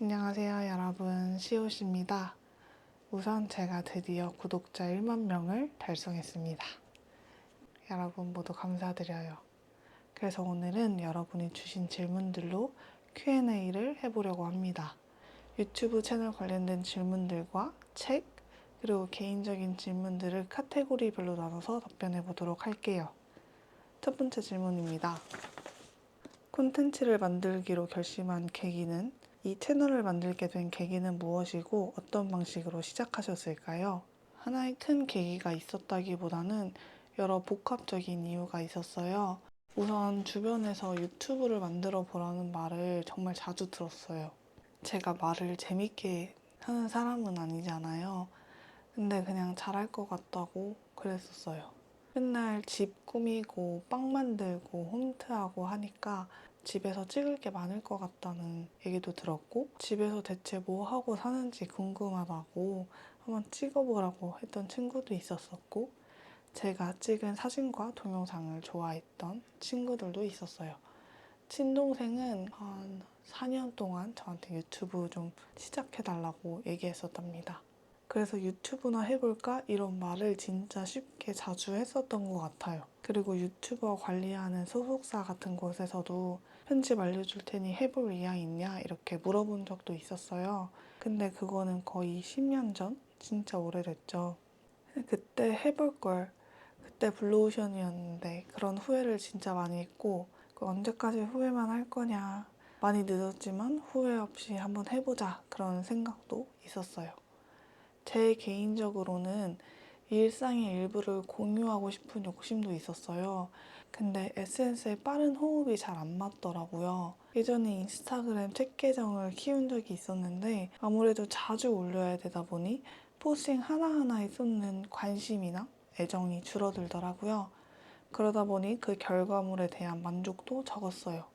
안녕하세요 여러분, 시옷입니다. 우선 제가 드디어 구독자 1만 명을 달성했습니다. 여러분 모두 감사드려요. 그래서 오늘은 여러분이 주신 질문들로 Q&A를 해보려고 합니다. 유튜브 채널 관련된 질문들과 책, 그리고 개인적인 질문들을 카테고리별로 나눠서 답변해 보도록 할게요. 첫 번째 질문입니다. 콘텐츠를 만들기로 결심한 계기는? 이 채널을 만들게 된 계기는 무엇이고 어떤 방식으로 시작하셨을까요? 하나의 큰 계기가 있었다기보다는 여러 복합적인 이유가 있었어요. 우선 주변에서 유튜브를 만들어 보라는 말을 정말 자주 들었어요. 제가 말을 재밌게 하는 사람은 아니잖아요. 근데 그냥 잘할 것 같다고 그랬었어요. 맨날 집 꾸미고 빵 만들고 홈트하고 하니까 집에서 찍을 게 많을 것 같다는 얘기도 들었고, 집에서 대체 뭐 하고 사는지 궁금하다고 한번 찍어보라고 했던 친구도 있었었고, 제가 찍은 사진과 동영상을 좋아했던 친구들도 있었어요. 친동생은 한 4년 동안 저한테 유튜브 좀 시작해달라고 얘기했었답니다. 그래서 유튜브나 해볼까? 이런 말을 진짜 쉽게 자주 했었던 것 같아요. 그리고 유튜버 관리하는 소속사 같은 곳에서도 편집 알려줄 테니 해볼 의향 있냐? 이렇게 물어본 적도 있었어요. 근데 그거는 거의 10년 전? 진짜 오래됐죠. 그때 해볼 걸. 그때 블루오션이었는데 그런 후회를 진짜 많이 했고, 언제까지 후회만 할 거냐. 많이 늦었지만 후회 없이 한번 해보자. 그런 생각도 있었어요. 제 개인적으로는 일상의 일부를 공유하고 싶은 욕심도 있었어요. 근데 SNS에 빠른 호흡이 잘 안 맞더라고요. 예전에 인스타그램 책 계정을 키운 적이 있었는데 아무래도 자주 올려야 되다 보니 포스팅 하나하나에 쏟는 관심이나 애정이 줄어들더라고요. 그러다 보니 그 결과물에 대한 만족도 적었어요.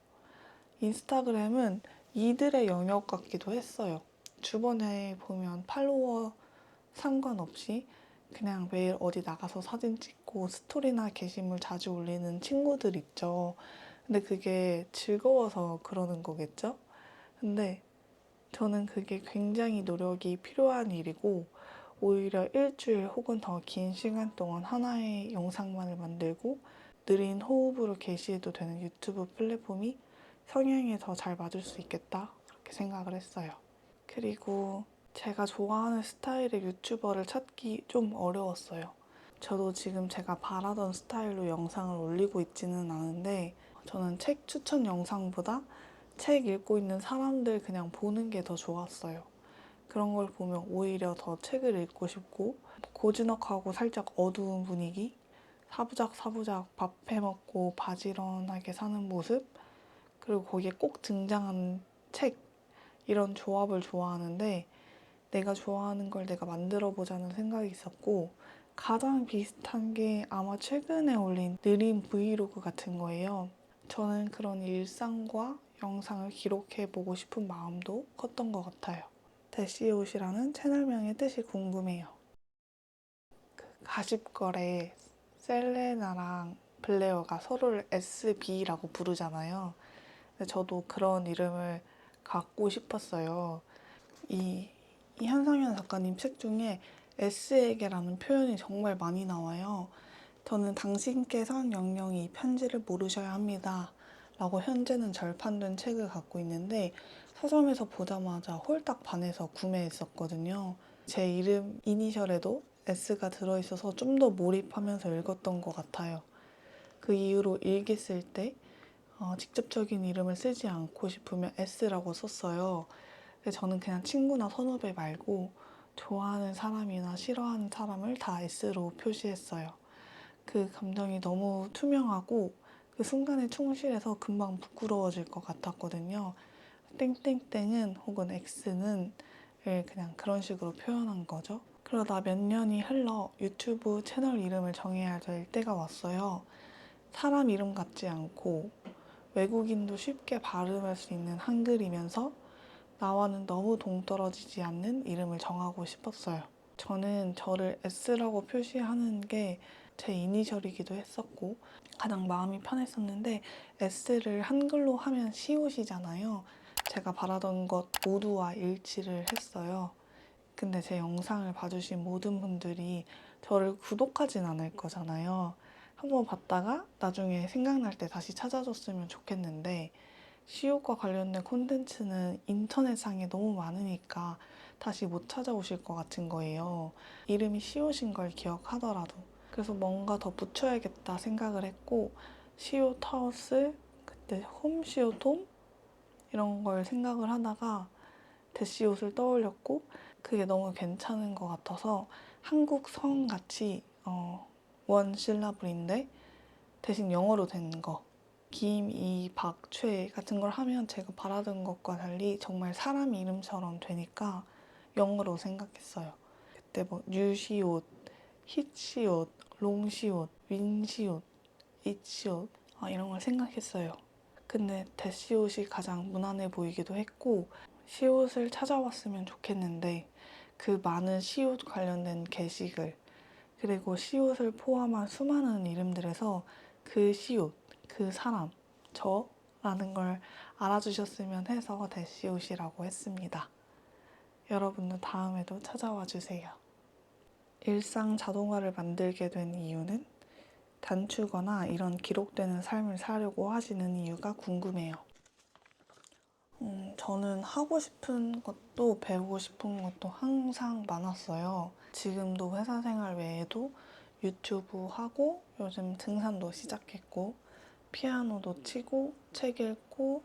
인스타그램은 이들의 영역 같기도 했어요. 주변에 보면 팔로워 상관없이 그냥 매일 어디 나가서 사진 찍고 스토리나 게시물 자주 올리는 친구들 있죠. 근데 그게 즐거워서 그러는 거겠죠? 근데 저는 그게 굉장히 노력이 필요한 일이고, 오히려 일주일 혹은 더 긴 시간 동안 하나의 영상만을 만들고 느린 호흡으로 게시해도 되는 유튜브 플랫폼이 성향에 더 잘 맞을 수 있겠다, 그렇게 생각을 했어요. 그리고 제가 좋아하는 스타일의 유튜버를 찾기 좀 어려웠어요. 저도 지금 제가 바라던 스타일로 영상을 올리고 있지는 않은데, 저는 책 추천 영상보다 책 읽고 있는 사람들 그냥 보는 게 더 좋았어요. 그런 걸 보면 오히려 더 책을 읽고 싶고, 고즈넉하고 살짝 어두운 분위기, 사부작사부작 밥 해먹고 바지런하게 사는 모습, 그리고 거기에 꼭 등장하는 책, 이런 조합을 좋아하는데, 내가 좋아하는 걸 내가 만들어 보자는 생각이 있었고, 가장 비슷한 게 아마 최근에 올린 느린 브이로그 같은 거예요. 저는 그런 일상과 영상을 기록해 보고 싶은 마음도 컸던 것 같아요. 대시옷이라는 채널명의 뜻이 궁금해요. 가십걸에 셀레나랑 블레어가 서로를 SB라고 부르잖아요. 근데 저도 그런 이름을 갖고 싶었어요. 이 한상현 작가님 책 중에 S에게라는 표현이 정말 많이 나와요. 저는 당신께선 영영이 이 편지를 모르셔야 합니다. 라고 현재는 절판된 책을 갖고 있는데, 서점에서 보자마자 홀딱 반해서 구매했었거든요. 제 이름 이니셜에도 S가 들어있어서 좀 더 몰입하면서 읽었던 것 같아요. 그 이후로 일기 쓸 때 직접적인 이름을 쓰지 않고 싶으면 S라고 썼어요. 근데 저는 그냥 친구나 선후배 말고 좋아하는 사람이나 싫어하는 사람을 다 S로 표시했어요. 그 감정이 너무 투명하고 그 순간에 충실해서 금방 부끄러워질 것 같았거든요. 땡땡땡은 혹은 X는 그냥 그런 식으로 표현한 거죠. 그러다 몇 년이 흘러 유튜브 채널 이름을 정해야 될 때가 왔어요. 사람 이름 같지 않고 외국인도 쉽게 발음할 수 있는 한글이면서 나와는 너무 동떨어지지 않는 이름을 정하고 싶었어요. 저는 저를 S라고 표시하는 게 제 이니셜이기도 했었고 가장 마음이 편했었는데, S를 한글로 하면 시옷이잖아요. 제가 바라던 것 모두와 일치를 했어요. 근데 제 영상을 봐주신 모든 분들이 저를 구독하진 않을 거잖아요. 한번 봤다가 나중에 생각날 때 다시 찾아줬으면 좋겠는데 시옷과 관련된 콘텐츠는 인터넷상에 너무 많으니까 다시 못 찾아오실 것 같은 거예요. 이름이 시옷인 걸 기억하더라도. 그래서 뭔가 더 붙여야겠다 생각을 했고 시옷 하우스, 그때 홈시옷 홈? 이런 걸 생각을 하다가 대시옷을 떠올렸고 그게 너무 괜찮은 것 같아서 한국 성 같이 원 실라블인데 대신 영어로 된 거 김, 이, 박, 최 같은 걸 하면 제가 바라던 것과 달리 정말 사람 이름처럼 되니까 영어로 생각했어요. 그때 뭐 뉴시옷, 힛시옷, 롱시옷, 윈시옷, 잇시옷 이런 걸 생각했어요. 근데 대시옷이 가장 무난해 보이기도 했고 시옷을 찾아왔으면 좋겠는데 그 많은 시옷 관련된 게시글 그리고 시옷을 포함한 수많은 이름들에서 그 시옷, 그 사람, 저라는 걸 알아주셨으면 해서 대시옷이라고 했습니다. 여러분도 다음에도 찾아와 주세요. 일상 자동화를 만들게 된 이유는 단축어나 이런 기록되는 삶을 사려고 하시는 이유가 궁금해요. 저는 하고 싶은 것도 배우고 싶은 것도 항상 많았어요. 지금도 회사 생활 외에도 유튜브 하고 요즘 등산도 시작했고 피아노도 치고 책 읽고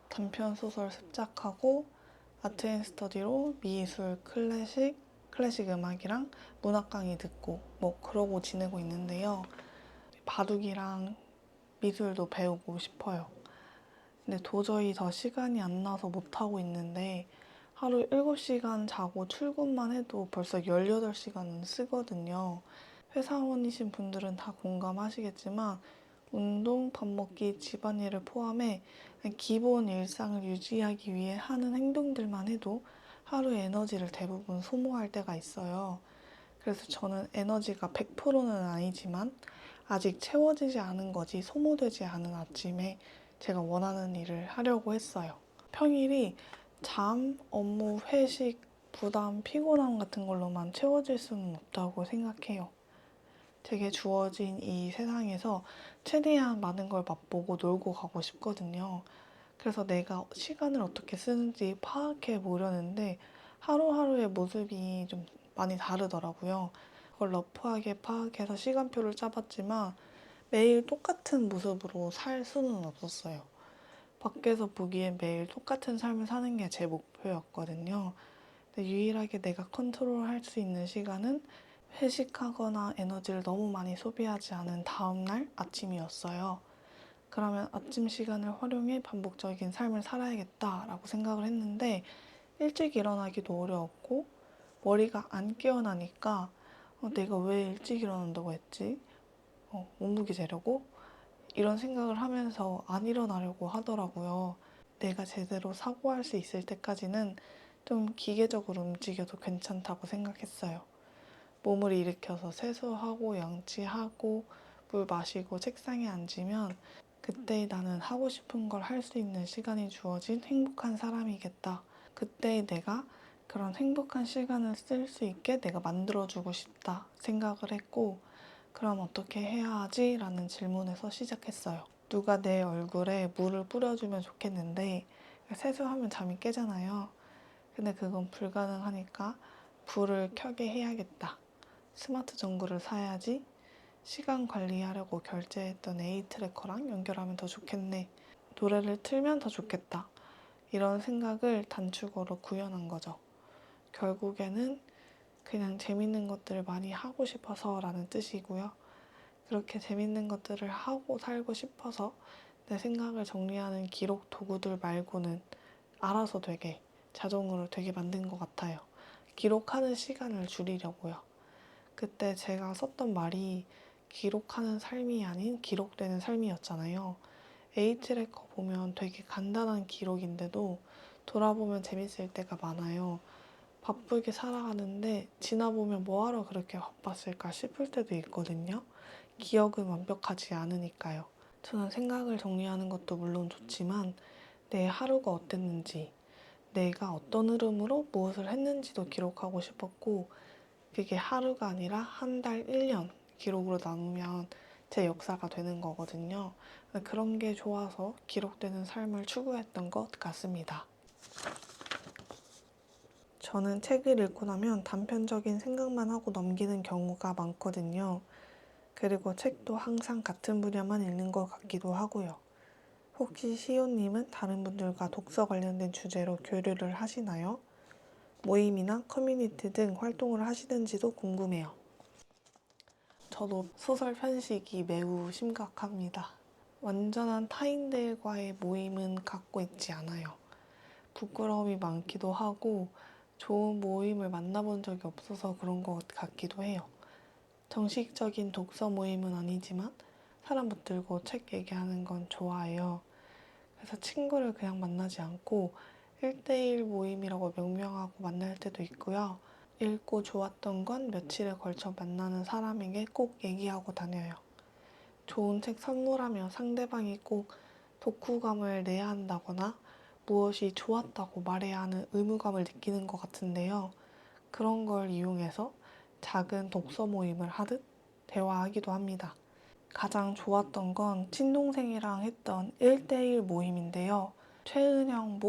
단편 소설 습작하고 아트 앤 스터디로 미술, 클래식 음악이랑 문학 강의 듣고 뭐 그러고 지내고 있는데요. 바둑이랑 미술도 배우고 싶어요. 근데 도저히 더 시간이 안 나서 못하고 있는데 하루 7시간 자고 출근만 해도 벌써 18시간은 쓰거든요. 회사원이신 분들은 다 공감하시겠지만 운동, 밥 먹기, 집안일을 포함해 기본 일상을 유지하기 위해 하는 행동들만 해도 하루의 에너지를 대부분 소모할 때가 있어요. 그래서 저는 에너지가 100%는 아니지만 아직 채워지지 않은 거지 소모되지 않은 아침에 제가 원하는 일을 하려고 했어요. 평일이 잠, 업무, 회식, 부담, 피곤함 같은 걸로만 채워질 수는 없다고 생각해요. 제게 주어진 이 세상에서 최대한 많은 걸 맛보고 놀고 가고 싶거든요. 그래서 내가 시간을 어떻게 쓰는지 파악해 보려는데 하루하루의 모습이 좀 많이 다르더라고요. 그걸 러프하게 파악해서 시간표를 짜봤지만 매일 똑같은 모습으로 살 수는 없었어요. 밖에서 보기엔 매일 똑같은 삶을 사는 게 제 목표였거든요. 근데 유일하게 내가 컨트롤할 수 있는 시간은 회식하거나 에너지를 너무 많이 소비하지 않은 다음날 아침이었어요. 그러면 아침 시간을 활용해 반복적인 삶을 살아야겠다라고 생각을 했는데 일찍 일어나기도 어려웠고 머리가 안 깨어나니까 내가 왜 일찍 일어난다고 했지? 몸무게 재려고? 이런 생각을 하면서 안 일어나려고 하더라고요. 내가 제대로 사고할 수 있을 때까지는 좀 기계적으로 움직여도 괜찮다고 생각했어요. 몸을 일으켜서 세수하고 양치하고 물 마시고 책상에 앉으면 그때 나는 하고 싶은 걸 할 수 있는 시간이 주어진 행복한 사람이겠다. 그때 내가 그런 행복한 시간을 쓸 수 있게 내가 만들어주고 싶다 생각을 했고 그럼 어떻게 해야 하지? 라는 질문에서 시작했어요. 누가 내 얼굴에 물을 뿌려주면 좋겠는데 세수하면 잠이 깨잖아요. 근데 그건 불가능하니까 불을 켜게 해야겠다. 스마트 전구를 사야지. 시간 관리하려고 결제했던 A 트래커랑 연결하면 더 좋겠네. 노래를 틀면 더 좋겠다. 이런 생각을 단축어로 구현한 거죠. 결국에는 그냥 재밌는 것들을 많이 하고 싶어서 라는 뜻이고요. 그렇게 재밌는 것들을 하고 살고 싶어서 내 생각을 정리하는 기록 도구들 말고는 알아서 되게 자동으로 되게 만든 것 같아요. 기록하는 시간을 줄이려고요. 그때 제가 썼던 말이 기록하는 삶이 아닌 기록되는 삶이었잖아요. A트래커 보면 되게 간단한 기록인데도 돌아보면 재밌을 때가 많아요. 바쁘게 살아가는데 지나보면 뭐하러 그렇게 바빴을까 싶을 때도 있거든요. 기억은 완벽하지 않으니까요. 저는 생각을 정리하는 것도 물론 좋지만 내 하루가 어땠는지, 내가 어떤 흐름으로 무엇을 했는지도 기록하고 싶었고, 그게 하루가 아니라 한 달, 1년 기록으로 남으면 제 역사가 되는 거거든요. 그런 게 좋아서 기록되는 삶을 추구했던 것 같습니다. 저는 책을 읽고 나면 단편적인 생각만 하고 넘기는 경우가 많거든요. 그리고 책도 항상 같은 분야만 읽는 것 같기도 하고요. 혹시 시호님은 다른 분들과 독서 관련된 주제로 교류를 하시나요? 모임이나 커뮤니티 등 활동을 하시는지도 궁금해요. 저도 소설 편식이 매우 심각합니다. 완전한 타인들과의 모임은 갖고 있지 않아요. 부끄러움이 많기도 하고 좋은 모임을 만나본 적이 없어서 그런 것 같기도 해요. 정식적인 독서 모임은 아니지만 사람 붙들고 책 얘기하는 건 좋아해요. 그래서 친구를 그냥 만나지 않고 1대1 모임이라고 명명하고 만날 때도 있고요. 읽고 좋았던 건 며칠에 걸쳐 만나는 사람에게 꼭 얘기하고 다녀요. 좋은 책 선물하며 상대방이 꼭 독후감을 내야 한다거나 무엇이 좋았다고 말해야 하는 의무감을 느끼는 것 같은데요. 그런 걸 이용해서 작은 독서 모임을 하듯 대화하기도 합니다. 가장 좋았던 건 친동생이랑 했던 1대1 모임인데요. 최은영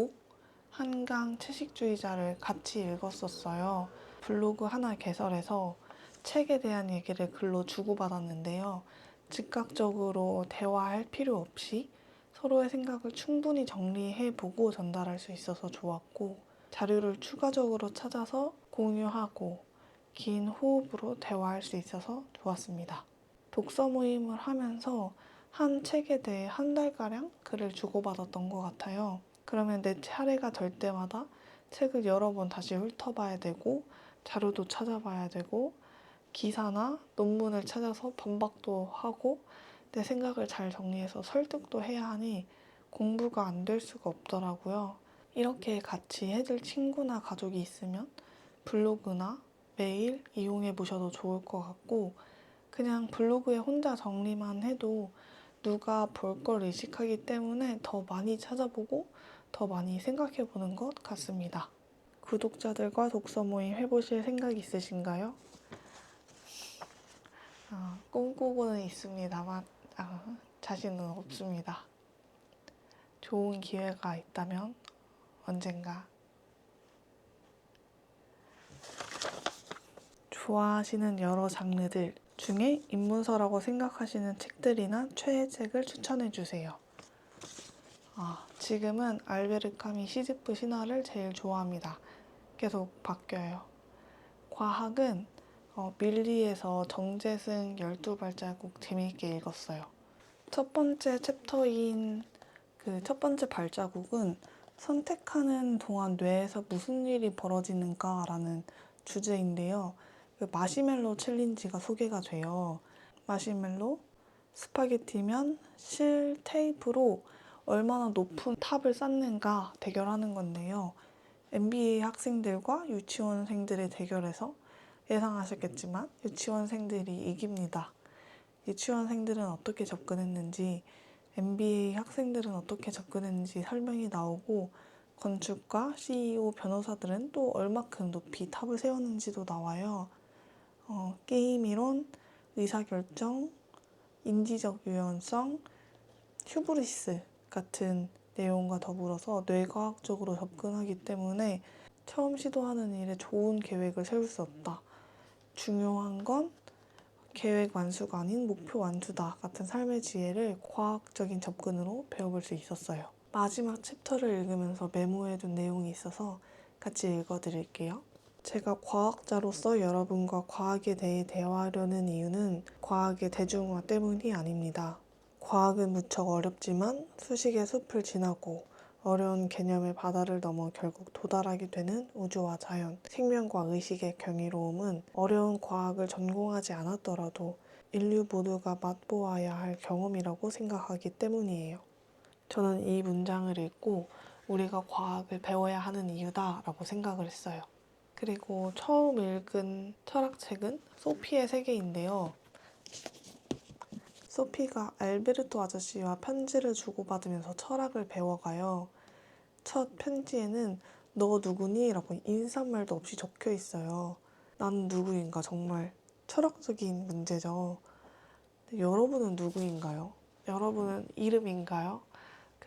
한강 채식주의자를 같이 읽었었어요. 블로그 하나 개설해서 책에 대한 얘기를 글로 주고받았는데요. 즉각적으로 대화할 필요 없이 서로의 생각을 충분히 정리해보고 전달할 수 있어서 좋았고, 자료를 추가적으로 찾아서 공유하고 긴 호흡으로 대화할 수 있어서 좋았습니다. 독서 모임을 하면서 한 책에 대해 한 달가량 글을 주고받았던 것 같아요. 그러면 내 차례가 될 때마다 책을 여러 번 다시 훑어봐야 되고, 자료도 찾아봐야 되고, 기사나 논문을 찾아서 반박도 하고, 내 생각을 잘 정리해서 설득도 해야 하니 공부가 안 될 수가 없더라고요. 이렇게 같이 해줄 친구나 가족이 있으면 블로그나 메일 이용해 보셔도 좋을 것 같고, 그냥 블로그에 혼자 정리만 해도 누가 볼 걸 의식하기 때문에 더 많이 찾아보고 더 많이 생각해 보는 것 같습니다. 구독자들과 독서 모임 해보실 생각 있으신가요? 꿈꾸고는 있습니다만 자신은 없습니다. 좋은 기회가 있다면 언젠가. 좋아하시는 여러 장르들 중에 입문서라고 생각하시는 책들이나 최애책을 추천해 주세요. 지금은 알베르 카미 시즈프 신화를 제일 좋아합니다. 계속 바뀌어요. 과학은 밀리에서 정재승 12발자국 재미있게 읽었어요. 첫 번째 챕터인 그 첫 번째 발자국은 선택하는 동안 뇌에서 무슨 일이 벌어지는가라는 주제인데요. 그 마시멜로 챌린지가 소개가 돼요. 마시멜로, 스파게티면, 실, 테이프로 얼마나 높은 탑을 쌓는가 대결하는 건데요. MBA 학생들과 유치원생들의 대결에서 예상하셨겠지만 유치원생들이 이깁니다. 유치원생들은 어떻게 접근했는지, MBA 학생들은 어떻게 접근했는지 설명이 나오고, 건축가, CEO, 변호사들은 또 얼마큼 높이 탑을 세웠는지도 나와요. 게임 이론, 의사결정, 인지적 유연성, 휴브리스 같은 내용과 더불어서 뇌과학적으로 접근하기 때문에 처음 시도하는 일에 좋은 계획을 세울 수 없다. 중요한 건 계획 완수가 아닌 목표 완수다 같은 삶의 지혜를 과학적인 접근으로 배워볼 수 있었어요. 마지막 챕터를 읽으면서 메모해둔 내용이 있어서 같이 읽어드릴게요. 제가 과학자로서 여러분과 과학에 대해 대화하려는 이유는 과학의 대중화 때문이 아닙니다. 과학은 무척 어렵지만 수식의 숲을 지나고 어려운 개념의 바다를 넘어 결국 도달하게 되는 우주와 자연, 생명과 의식의 경이로움은 어려운 과학을 전공하지 않았더라도 인류 모두가 맛보아야 할 경험이라고 생각하기 때문이에요. 저는 이 문장을 읽고 우리가 과학을 배워야 하는 이유다라고 생각을 했어요. 그리고 처음 읽은 철학책은 소피의 세계인데요. 소피가 알베르토 아저씨와 편지를 주고받으면서 철학을 배워가요. 첫 편지에는 너 누구니? 라고 인사말도 없이 적혀 있어요. 난 누구인가? 정말 철학적인 문제죠. 여러분은 누구인가요? 여러분은 이름인가요?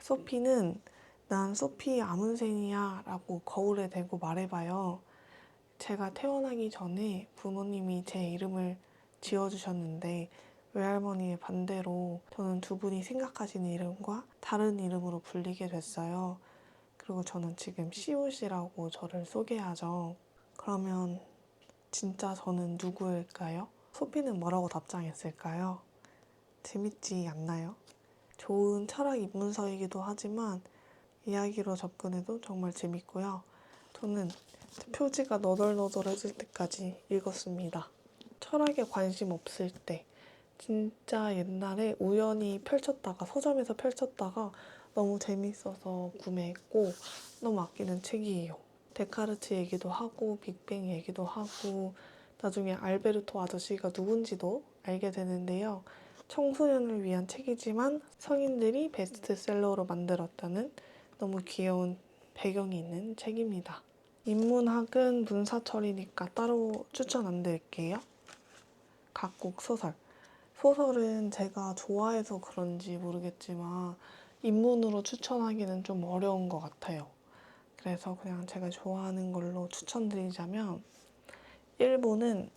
소피는 난 소피 아문센이야 라고 거울에 대고 말해봐요. 제가 태어나기 전에 부모님이 제 이름을 지어주셨는데 외할머니의 반대로 저는 두 분이 생각하시는 이름과 다른 이름으로 불리게 됐어요. 그리고 저는 지금 시옷이라고 저를 소개하죠. 그러면 진짜 저는 누구일까요? 소피는 뭐라고 답장했을까요? 재밌지 않나요? 좋은 철학 입문서이기도 하지만 이야기로 접근해도 정말 재밌고요. 저는 표지가 너덜너덜해질 때까지 읽었습니다. 철학에 관심 없을 때 진짜 옛날에 우연히 펼쳤다가 서점에서 펼쳤다가 너무 재밌어서 구매했고 너무 아끼는 책이에요. 데카르트 얘기도 하고 빅뱅 얘기도 하고 나중에 알베르토 아저씨가 누군지도 알게 되는데요. 청소년을 위한 책이지만 성인들이 베스트셀러로 만들었다는 너무 귀여운 배경이 있는 책입니다. 인문학은 문사철이니까 따로 추천 안 드릴게요. 각국 소설. 소설은 제가 좋아해서 그런지 모르겠지만 인문으로 추천하기는 좀 어려운 것 같아요. 그래서 그냥 제가 좋아하는 걸로 추천드리자면 1부는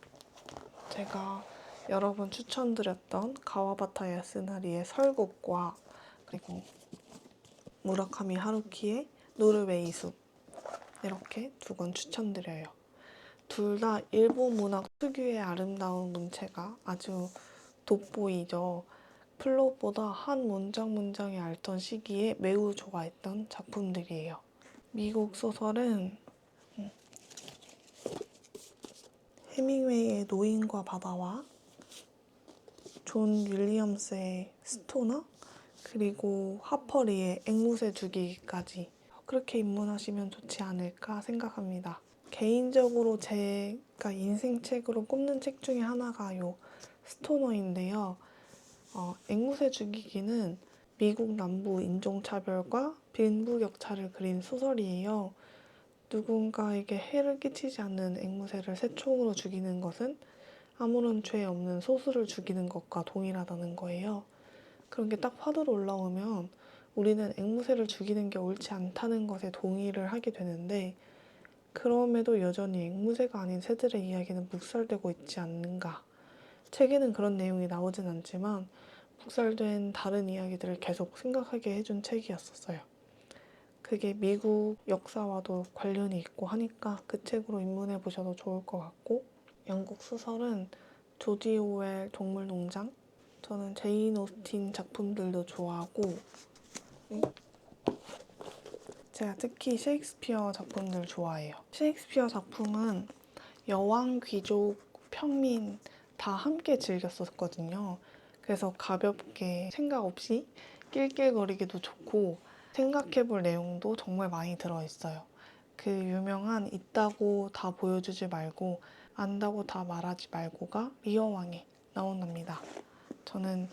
제가 여러 번 추천드렸던 가와바타 야스나리의 설국과 그리고 무라카미 하루키의 노르웨이 숲 이렇게 두 권 추천드려요. 둘 다 일본 문학 특유의 아름다운 문체가 아주 돋보이죠. 플롯보다 한 문장 문장에 앓던 시기에 매우 좋아했던 작품들이에요. 미국 소설은 해밍웨이의 노인과 바다와 존 윌리엄스의 스토너 그리고 하퍼리의 앵무새 죽이기까지 그렇게 입문하시면 좋지 않을까 생각합니다. 개인적으로 제가 인생책으로 꼽는 책 중에 하나가 요 스토너인데요. 앵무새 죽이기는 미국 남부 인종차별과 빈부격차를 그린 소설이에요. 누군가에게 해를 끼치지 않는 앵무새를 새총으로 죽이는 것은 아무런 죄 없는 소수를 죽이는 것과 동일하다는 거예요. 그런 게 딱 화두로 올라오면 우리는 앵무새를 죽이는 게 옳지 않다는 것에 동의를 하게 되는데 그럼에도 여전히 앵무새가 아닌 새들의 이야기는 묵살되고 있지 않는가. 책에는 그런 내용이 나오진 않지만 묵살된 다른 이야기들을 계속 생각하게 해준 책이었어요. 그게 미국 역사와도 관련이 있고 하니까 그 책으로 입문해 보셔도 좋을 것 같고 영국 소설은 조지 오웰 동물농장 저는 제인 오스틴 작품들도 좋아하고 제가 특히 셰익스피어 작품들 좋아해요. 셰익스피어 작품은 여왕, 귀족, 평민 다 함께 즐겼었거든요. 그래서 가볍게 생각 없이 낄낄거리기도 좋고 생각해볼 내용도 정말 많이 들어있어요. 그 유명한 있다고 다 보여주지 말고 안다고 다 말하지 말고가 리어왕에 나온답니다. 저는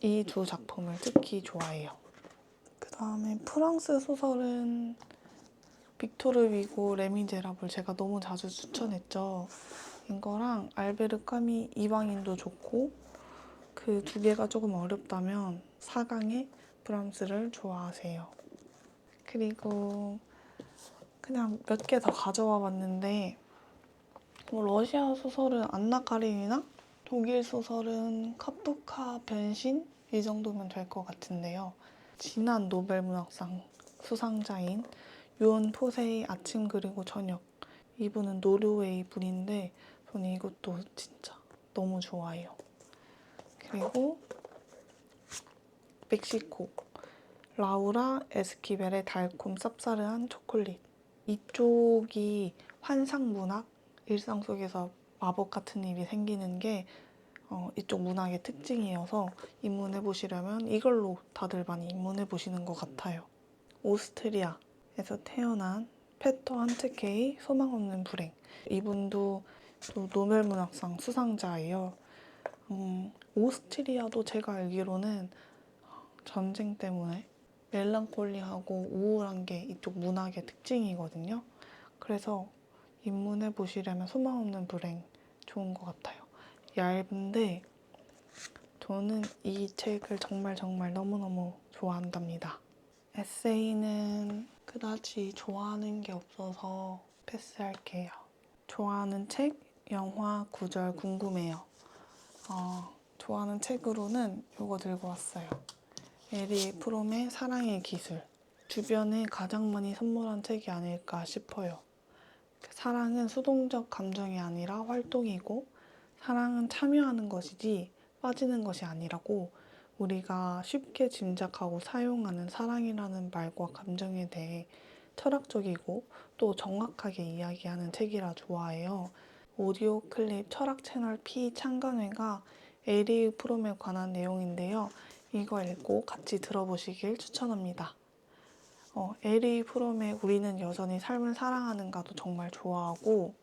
이 두 작품을 특히 좋아해요. 그 다음에 프랑스 소설은 빅토르 위고 레미제라블 제가 너무 자주 추천했죠. 이거랑 알베르 까미 이방인도 좋고 그 두 개가 조금 어렵다면 4강의 브람스를 좋아하세요. 그리고 그냥 몇 개 더 가져와 봤는데 러시아 소설은 안나 카레니나 독일 소설은 카프카 변신 이 정도면 될 것 같은데요. 지난 노벨문학상 수상자인 요온 포세의 아침 그리고 저녁 이분은 노르웨이 분인데 저는 이것도 진짜 너무 좋아해요. 그리고 멕시코 라우라 에스키벨의 달콤 쌉싸르한 초콜릿 이쪽이 환상문학 일상 속에서 마법 같은 일이 생기는 게 이쪽 문학의 특징이어서 입문해보시려면 이걸로 다들 많이 입문해보시는 것 같아요. 오스트리아에서 태어난 페터 한트케의 소망 없는 불행 이분도 또 노벨문학상 수상자예요. 오스트리아도 제가 알기로는 전쟁 때문에 멜랑콜리하고 우울한 게 이쪽 문학의 특징이거든요. 그래서 입문해 보시려면 소망 없는 불행 좋은 것 같아요. 얇은데 저는 이 책을 정말 너무너무 좋아한답니다. 에세이는 그다지 좋아하는 게 없어서 패스할게요. 좋아하는 책, 영화, 구절 궁금해요. 좋아하는 책으로는 이거 들고 왔어요. 에리 프롬의 사랑의 기술. 주변에 가장 많이 선물한 책이 아닐까 싶어요. 사랑은 수동적 감정이 아니라 활동이고 사랑은 참여하는 것이지 빠지는 것이 아니라고 우리가 쉽게 짐작하고 사용하는 사랑이라는 말과 감정에 대해 철학적이고 또 정확하게 이야기하는 책이라 좋아해요. 오디오 클립 철학 채널 P 창간회가 에리 프롬에 관한 내용인데요. 이거 읽고 같이 들어보시길 추천합니다. 에리 프롬의 우리는 여전히 삶을 사랑하는가도 정말 좋아하고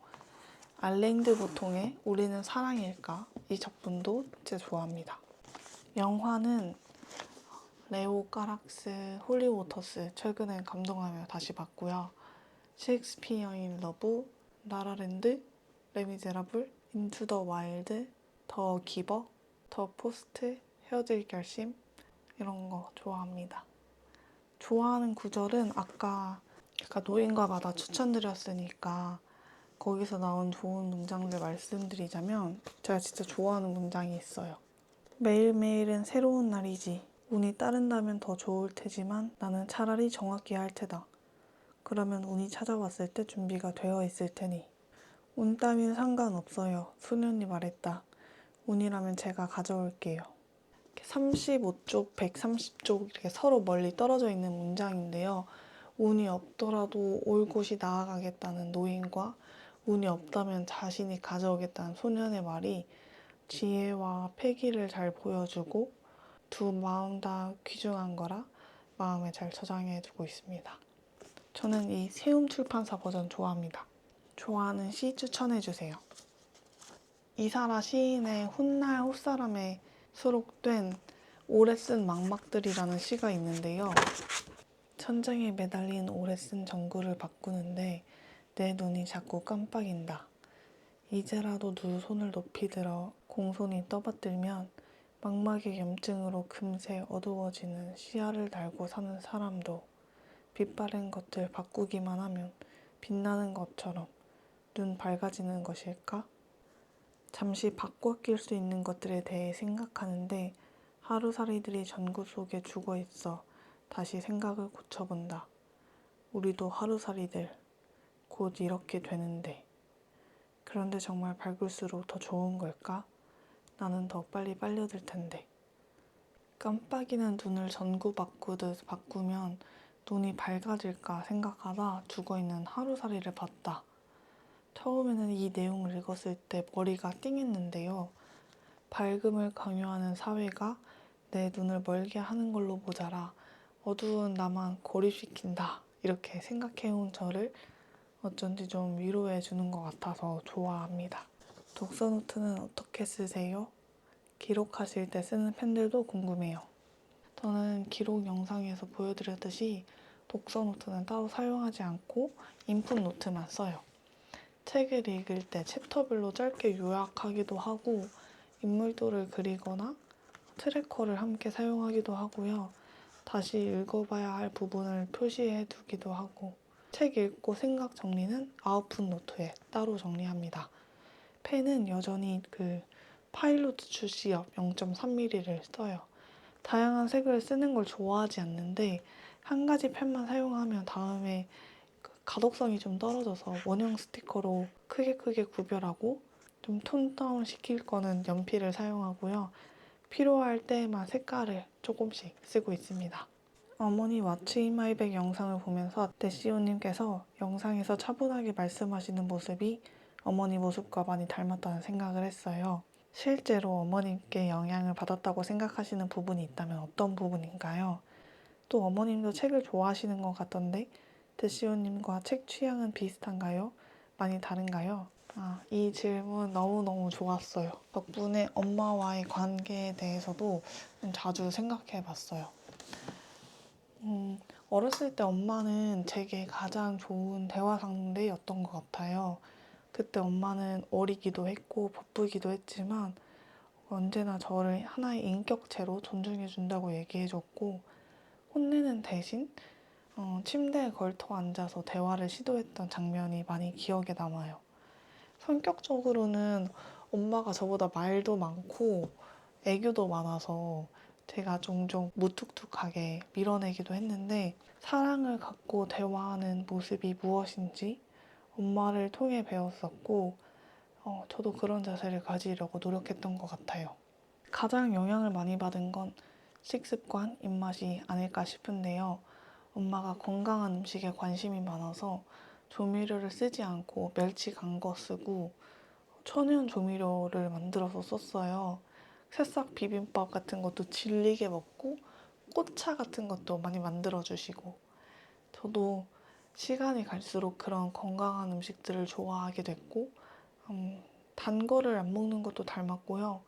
알랭드 보통의 우리는 사랑일까? 이 작품도 진짜 좋아합니다. 영화는 레오 까락스 홀리워터스 최근에 감동하며 다시 봤고요. 셰익스피어 인 러브, 라라랜드, 레미제라블, 인투 더 와일드, 더 기버, 더 포스트, 헤어질 결심 이런 거 좋아합니다. 좋아하는 구절은 아까 노인과 바다 추천드렸으니까 거기서 나온 좋은 문장들 말씀드리자면 제가 진짜 좋아하는 문장이 있어요. 매일매일은 새로운 날이지. 운이 따른다면 더 좋을 테지만 나는 차라리 정확히 할 테다. 그러면 운이 찾아왔을 때 준비가 되어 있을 테니. 운 따윈 상관없어요. 소년이 말했다. 운이라면 제가 가져올게요. 35쪽, 130쪽 이렇게 서로 멀리 떨어져 있는 문장인데요. 운이 없더라도 올 곳이 나아가겠다는 노인과 운이 없다면 자신이 가져오겠다는 소년의 말이 지혜와 패기를 잘 보여주고 두 마음 다 귀중한 거라 마음에 잘 저장해두고 있습니다. 저는 이 세움 출판사 버전 좋아합니다. 좋아하는 시 추천해주세요. 이사라 시인의 훗날 훗사람에 수록된 오래 쓴 망막들이라는 시가 있는데요. 천장에 매달린 오래 쓴 전구를 바꾸는데 내 눈이 자꾸 깜빡인다. 이제라도 두 손을 높이 들어 공손히 떠받들면 망막의 염증으로 금세 어두워지는 시야를 달고 사는 사람도 빛바랜 것들 바꾸기만 하면 빛나는 것처럼 눈 밝아지는 것일까? 잠시 바꿔 낄 수 있는 것들에 대해 생각하는데 하루살이들이 전구 속에 죽어 있어 다시 생각을 고쳐본다. 우리도 하루살이들 곧 이렇게 되는데. 그런데 정말 밝을수록 더 좋은 걸까? 나는 더 빨리 빨려들 텐데. 깜빡이는 눈을 전구 바꾸듯 바꾸면 눈이 밝아질까 생각하다 죽어있는 하루살이를 봤다. 처음에는 이 내용을 읽었을 때 머리가 띵했는데요. 밝음을 강요하는 사회가 내 눈을 멀게 하는 걸로 모자라 어두운 나만 고립시킨다. 이렇게 생각해온 저를 어쩐지 좀 위로해 주는 것 같아서 좋아합니다. 독서 노트는 어떻게 쓰세요? 기록하실 때 쓰는 펜들도 궁금해요. 저는 기록 영상에서 보여드렸듯이 독서 노트는 따로 사용하지 않고 인풋 노트만 써요. 책을 읽을 때 챕터별로 짧게 요약하기도 하고 인물도를 그리거나 트래커를 함께 사용하기도 하고요. 다시 읽어봐야 할 부분을 표시해 두기도 하고 책 읽고 생각 정리는 아웃풋 노트에 따로 정리합니다. 펜은 여전히 파일로트 출시업 0.3mm를 써요. 다양한 색을 쓰는 걸 좋아하지 않는데 한 가지 펜만 사용하면 다음에 가독성이 좀 떨어져서 원형 스티커로 크게 구별하고 좀 톤 다운 시킬 거는 연필을 사용하고요. 필요할 때에만 색깔을 조금씩 쓰고 있습니다. 어머니 왓츠 인 마이 백 영상을 보면서 데시오님께서 영상에서 차분하게 말씀하시는 모습이 어머니 모습과 많이 닮았다는 생각을 했어요. 실제로 어머님께 영향을 받았다고 생각하시는 부분이 있다면 어떤 부분인가요? 또 어머님도 책을 좋아하시는 것 같던데 데시오님과 책 취향은 비슷한가요? 많이 다른가요? 이 질문 너무너무 좋았어요. 덕분에 엄마와의 관계에 대해서도 좀 자주 생각해 봤어요. 어렸을 때 엄마는 제게 가장 좋은 대화 상대였던 것 같아요. 그때 엄마는 어리기도 했고 바쁘기도 했지만 언제나 저를 하나의 인격체로 존중해준다고 얘기해줬고 혼내는 대신 침대에 걸터 앉아서 대화를 시도했던 장면이 많이 기억에 남아요. 성격적으로는 엄마가 저보다 말도 많고 애교도 많아서 제가 종종 무뚝뚝하게 밀어내기도 했는데 사랑을 갖고 대화하는 모습이 무엇인지 엄마를 통해 배웠었고 저도 그런 자세를 가지려고 노력했던 것 같아요. 가장 영향을 많이 받은 건 식습관, 입맛이 아닐까 싶은데요. 엄마가 건강한 음식에 관심이 많아서 조미료를 쓰지 않고 멸치 간 거 쓰고 천연 조미료를 만들어서 썼어요. 새싹 비빔밥 같은 것도 질리게 먹고 꽃차 같은 것도 많이 만들어 주시고 저도 시간이 갈수록 그런 건강한 음식들을 좋아하게 됐고 단 거를 안 먹는 것도 닮았고요.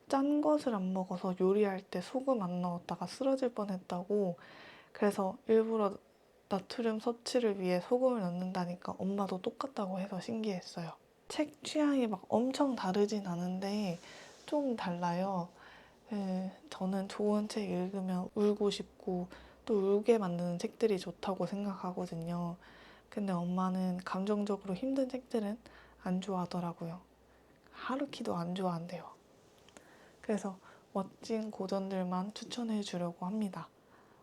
짠 것을 안 먹어서 요리할 때 소금 안 넣었다가 쓰러질 뻔했다고 그래서 일부러 나트륨 섭취를 위해 소금을 넣는다니까 엄마도 똑같다고 해서 신기했어요. 책 취향이 막 엄청 다르진 않은데 좀 달라요. 저는 좋은 책 읽으면 울고 싶고 또 울게 만드는 책들이 좋다고 생각하거든요. 근데 엄마는 감정적으로 힘든 책들은 안 좋아하더라고요. 하루키도 안 좋아한대요. 그래서 멋진 고전들만 추천해 주려고 합니다.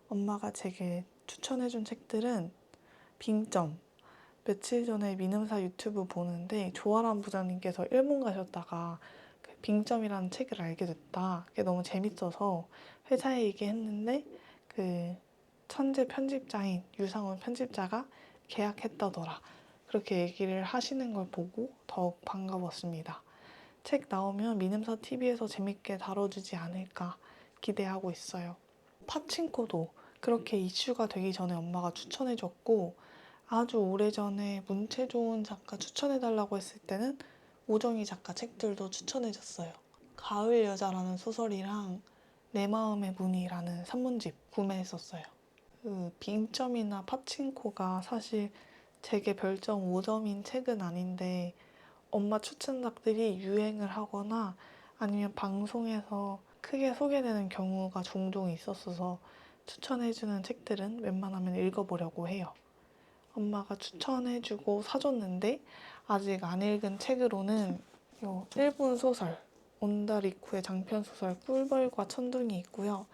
엄마가 제게 추천해준 책들은 빙점. 며칠 전에 민음사 유튜브 보는데 조아람 부장님께서 일본 가셨다가 그 빙점이라는 책을 알게 됐다. 그게 너무 재밌어서 회사에 얘기했는데 그 천재 편집자인 유상훈 편집자가 계약했다더라. 그렇게 얘기를 하시는 걸 보고 더욱 반가웠습니다. 책 나오면 민음사 TV에서 재밌게 다뤄주지 않을까 기대하고 있어요. 파친코도 그렇게 이슈가 되기 전에 엄마가 추천해줬고 아주 오래전에 문체 좋은 작가 추천해달라고 했을 때는 오정희 작가 책들도 추천해줬어요. 가을 여자라는 소설이랑 내 마음의 문이라는 산문집 구매했었어요. 그 빙점이나 파친코가 사실 제게 별점 5점인 책은 아닌데 엄마 추천작들이 유행을 하거나 아니면 방송에서 크게 소개되는 경우가 종종 있었어서 추천해주는 책들은 웬만하면 읽어보려고 해요. 엄마가 추천해주고 사줬는데 아직 안 읽은 책으로는 일본 소설 온다리쿠의 장편 소설 꿀벌과 천둥이 있고요.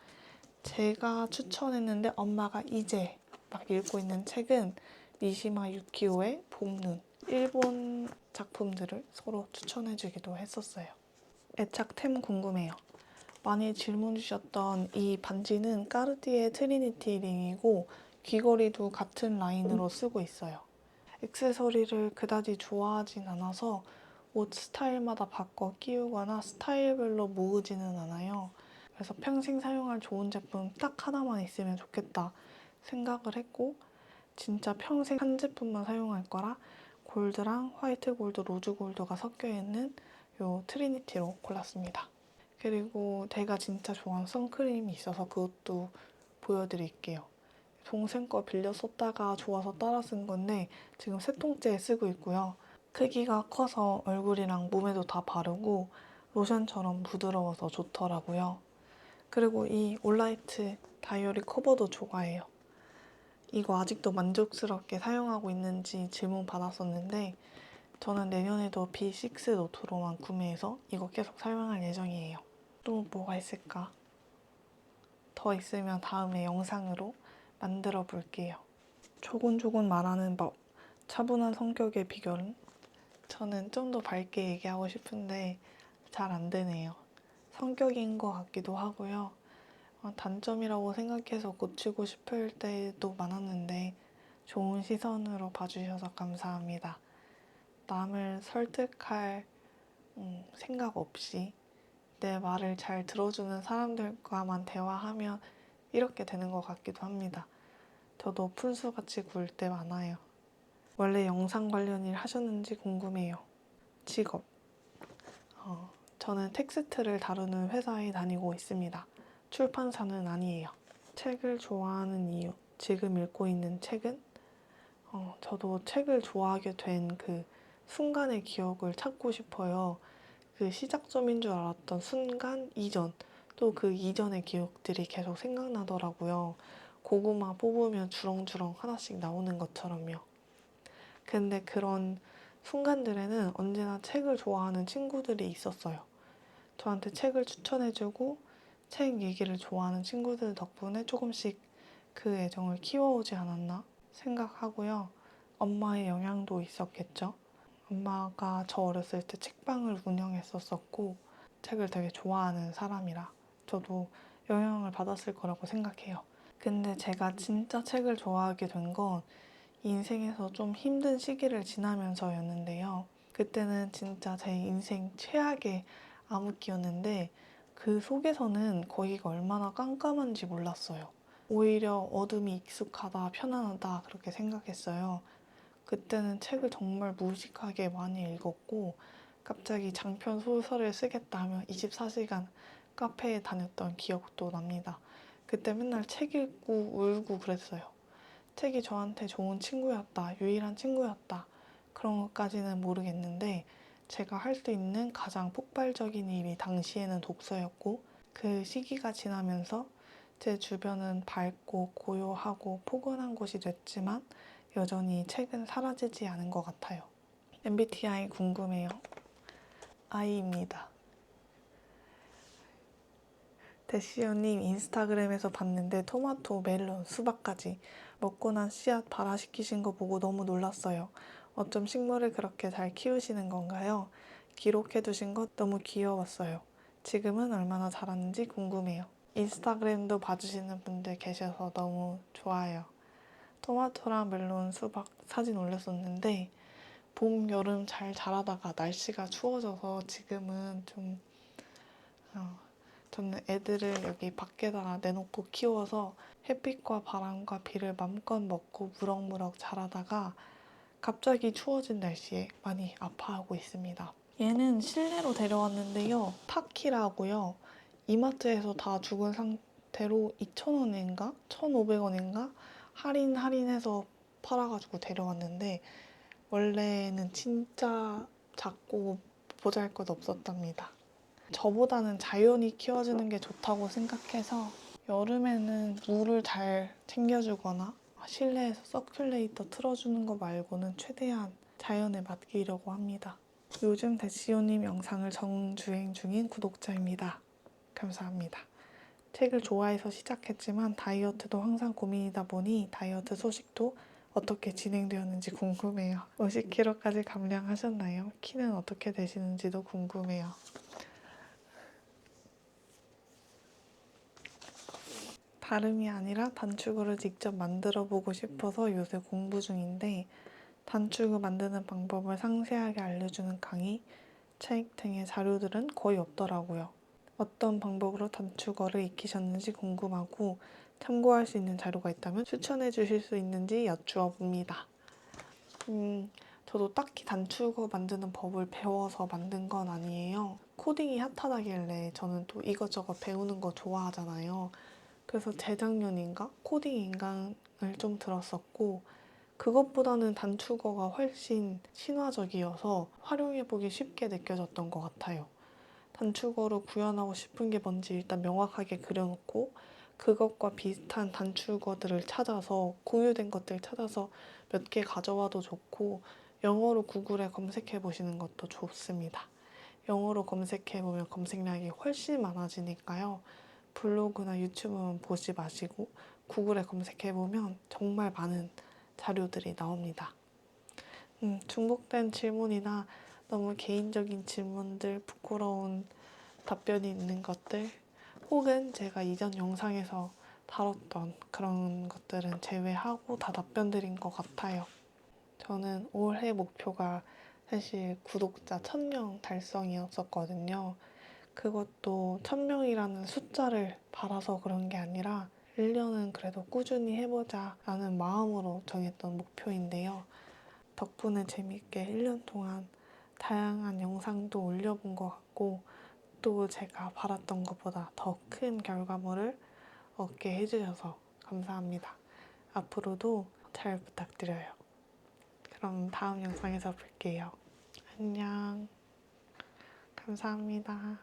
제가 추천했는데 엄마가 이제 막 읽고 있는 책은 미시마 유키오의 봄눈. 일본 작품들을 서로 추천해주기도 했었어요. 애착템 궁금해요. 많이 질문 주셨던 이 반지는 까르띠에 트리니티 링이고 귀걸이도 같은 라인으로 쓰고 있어요. 액세서리를 그다지 좋아하진 않아서 옷 스타일마다 바꿔 끼우거나 스타일별로 모으지는 않아요. 그래서 평생 사용할 좋은 제품 딱 하나만 있으면 좋겠다 생각을 했고 진짜 평생 한 제품만 사용할 거라 골드랑 화이트 골드, 로즈 골드가 섞여 있는 이 트리니티로 골랐습니다. 그리고 제가 진짜 좋아하는 선크림이 있어서 그것도 보여드릴게요. 동생 거 빌려 썼다가 좋아서 따라 쓴 건데 지금 세 통째 쓰고 있고요. 크기가 커서 얼굴이랑 몸에도 다 바르고 로션처럼 부드러워서 좋더라고요. 그리고 이 올라이트 다이어리 커버도 좋아해요. 이거 아직도 만족스럽게 사용하고 있는지 질문 받았었는데 저는 내년에도 B6 노트로만 구매해서 이거 계속 사용할 예정이에요. 또 뭐가 있을까? 더 있으면 다음에 영상으로 만들어 볼게요. 조곤조곤 말하는 법, 차분한 성격의 비결은? 저는 좀 더 밝게 얘기하고 싶은데 잘 안 되네요. 성격인 것 같기도 하고요. 단점이라고 생각해서 고치고 싶을 때도 많았는데 좋은 시선으로 봐주셔서 감사합니다. 남을 설득할 생각 없이 내 말을 잘 들어주는 사람들과만 대화하면 이렇게 되는 것 같기도 합니다. 저도 푼수같이 구울 때 많아요. 원래 영상 관련 일 하셨는지 궁금해요. 직업. 저는 텍스트를 다루는 회사에 다니고 있습니다. 출판사는 아니에요. 책을 좋아하는 이유, 지금 읽고 있는 책은 저도 책을 좋아하게 된 그 순간의 기억을 찾고 싶어요. 그 시작점인 줄 알았던 순간 이전, 또 그 이전의 기억들이 계속 생각나더라고요. 고구마 뽑으면 주렁주렁 하나씩 나오는 것처럼요. 근데 그런 순간들에는 언제나 책을 좋아하는 친구들이 있었어요. 저한테 책을 추천해주고 책 얘기를 좋아하는 친구들 덕분에 조금씩 그 애정을 키워오지 않았나 생각하고요. 엄마의 영향도 있었겠죠. 엄마가 저 어렸을 때 책방을 운영했었고 책을 되게 좋아하는 사람이라 저도 영향을 받았을 거라고 생각해요. 근데 제가 진짜 책을 좋아하게 된 건 인생에서 좀 힘든 시기를 지나면서였는데요. 그때는 진짜 제 인생 최악의 암흑기였는데 그 속에서는 거기가 얼마나 깜깜한지 몰랐어요. 오히려 어둠이 익숙하다, 편안하다 그렇게 생각했어요. 그때는 책을 정말 무식하게 많이 읽었고 갑자기 장편 소설을 쓰겠다 하면 24시간 카페에 다녔던 기억도 납니다. 그때 맨날 책 읽고 울고 그랬어요. 책이 저한테 좋은 친구였다, 유일한 친구였다. 그런 것까지는 모르겠는데 제가 할 수 있는 가장 폭발적인 일이 당시에는 독서였고 그 시기가 지나면서 제 주변은 밝고 고요하고 포근한 곳이 됐지만 여전히 책은 사라지지 않은 것 같아요. MBTI 궁금해요. I입니다. 대시오님 인스타그램에서 봤는데 토마토, 멜론, 수박까지 먹고 난 씨앗 발화시키신 거 보고 너무 놀랐어요. 어쩜 식물을 그렇게 잘 키우시는 건가요? 기록해두신 것 너무 귀여웠어요. 지금은 얼마나 자랐는지 궁금해요. 인스타그램도 봐주시는 분들 계셔서 너무 좋아요. 토마토랑 멜론, 수박 사진 올렸었는데 봄, 여름 잘 자라다가 날씨가 추워져서 지금은 좀 저는 애들을 여기 밖에다가 내놓고 키워서 햇빛과 바람과 비를 맘껏 먹고 무럭무럭 자라다가 갑자기 추워진 날씨에 많이 아파하고 있습니다. 얘는 실내로 데려왔는데요. 타키라고요. 이마트에서 다 죽은 상태로 2,000원인가? 1,500원인가? 할인해서 팔아가지고 데려왔는데 원래는 진짜 작고 보잘것없었답니다. 저보다는 자연이 키워주는 게 좋다고 생각해서 여름에는 물을 잘 챙겨주거나 실내에서 서큘레이터 틀어주는 거 말고는 최대한 자연에 맡기려고 합니다. 요즘 대시오님 영상을 정주행 중인 구독자입니다. 감사합니다. 책을 좋아해서 시작했지만 다이어트도 항상 고민이다 보니 다이어트 소식도 어떻게 진행되었는지 궁금해요. 50kg까지 감량하셨나요? 키는 어떻게 되시는지도 궁금해요. 다름이 아니라 단축으로 직접 만들어 보고 싶어서 요새 공부 중인데 단축을 만드는 방법을 상세하게 알려주는 강의, 책 등의 자료들은 거의 없더라고요. 어떤 방법으로 단축어를 익히셨는지 궁금하고 참고할 수 있는 자료가 있다면 추천해 주실 수 있는지 여쭈어 봅니다. 저도 딱히 단축어 만드는 법을 배워서 만든 건 아니에요. 코딩이 핫하다길래 저는 또 이것저것 배우는 거 좋아하잖아요. 그래서 재작년인가 코딩 인강을 좀 들었었고 그것보다는 단축어가 훨씬 친화적이어서 활용해보기 쉽게 느껴졌던 것 같아요. 단축어로 구현하고 싶은 게 뭔지 일단 명확하게 그려놓고 그것과 비슷한 단축어들을 찾아서 공유된 것들 찾아서 몇 개 가져와도 좋고 영어로 구글에 검색해 보시는 것도 좋습니다. 영어로 검색해 보면 검색량이 훨씬 많아지니까요. 블로그나 유튜브만 보지 마시고 구글에 검색해 보면 정말 많은 자료들이 나옵니다. 중복된 질문이나 너무 개인적인 질문들, 부끄러운 답변이 있는 것들 혹은 제가 이전 영상에서 다뤘던 그런 것들은 제외하고 다 답변드린 것 같아요. 저는 올해 목표가 사실 구독자 1000명 달성이었었거든요. 그것도 1000명이라는 숫자를 바라서 그런 게 아니라 1년은 그래도 꾸준히 해보자 라는 마음으로 정했던 목표인데요. 덕분에 재밌게 1년 동안 다양한 영상도 올려본 것 같고 또 제가 바랐던 것보다 더 큰 결과물을 얻게 해주셔서 감사합니다. 앞으로도 잘 부탁드려요. 그럼 다음 영상에서 뵐게요. 안녕. 감사합니다.